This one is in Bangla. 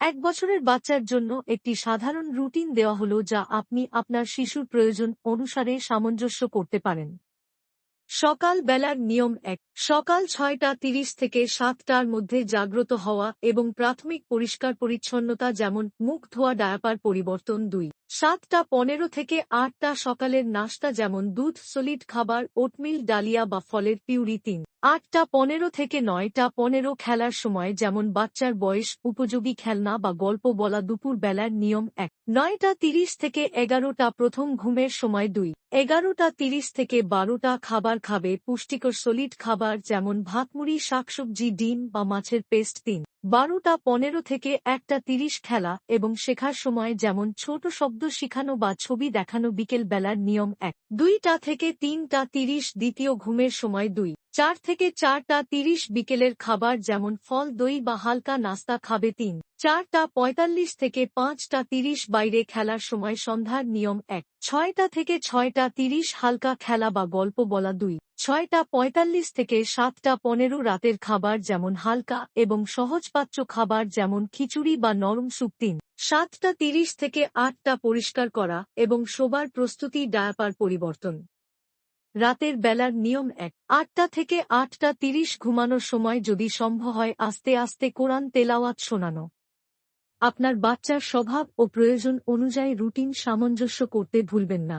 ১ বছরের বাচ্চার জন্য একটি সাধারণ রুটিন দেওয়া হলো যা আপনি আপনার শিশুর প্রয়োজন অনুসারে সামঞ্জস্য করতে পারেন। সকাল বেলার নিয়ম ১। সকাল ৬:৩০ থেকে ৭টার মধ্যে জাগ্রত হওয়া এবং প্রাথমিক পরিষ্কার পরিচ্ছন্নতা যেমন মুখ ধোয়া ডায়াপার পরিবর্তন ২। ৭:১৫ থেকে ৮টা সকালের নাস্তা যেমন দুধ সলিড খাবার ওটমিল ডালিয়া বা ফলের পিউরি ৩। ৮:১৫ থেকে ৯:১৫ খেলার সময় যেমন বাচ্চার বয়স উপযোগী খেলনা বা গল্প বলা দুপুর বেলার নিয়ম ১। ৯:৩০ থেকে ১১টা প্রথম ঘুমের সময় ২। ১১:৩০ থেকে ১২টা খাবার খাবে পুষ্টিকর সলিড খাবার যেমন ভাতমুড়ি শাকসবজি ডিম বা মাছের পেস্ট ৩। ১২:১৫ থেকে ১:৩০ খেলা এবং শেখার সময় যেমন ছোট শব্দ শিখানো বা ছবি দেখানো বিকেল বেলার নিয়ম ১। ২টা থেকে ৩:৩০ দ্বিতীয় ঘুমের সময় ২। ৪ থেকে ৪:৩০ বিকেলের খাবার যেমন ফল দই বা হালকা নাস্তা খাবে ৩। ৪:৪৫ থেকে ৫:৩০ বাইরে খেলার সময় সন্ধ্যার নিয়ম ১। ৬টা থেকে ৬:৩০ হালকা খেলা বা গল্প বলা ২। ৬:৪৫ থেকে ৭:১৫ রাতের খাবার যেমন হালকা এবং সহজপাচ্য খাবার যেমন খিচুড়ি বা নরম স্যুপ ৩। ৭:৩০ থেকে ৮টা পরিষ্কার করা এবং শোবার প্রস্তুতি ডায়াপার পরিবর্তন। রাতের বেলার নিয়ম ১। ৮টা থেকে ৮:৩০ ঘুমানোর সময় যদি সম্ভব হয় আস্তে আস্তে কোরআন তেলাওয়াত শোনানো। আপনার বাচ্চার স্বভাব ও প্রয়োজন অনুযায়ী রুটিন সামঞ্জস্য করতে ভুলবেন না।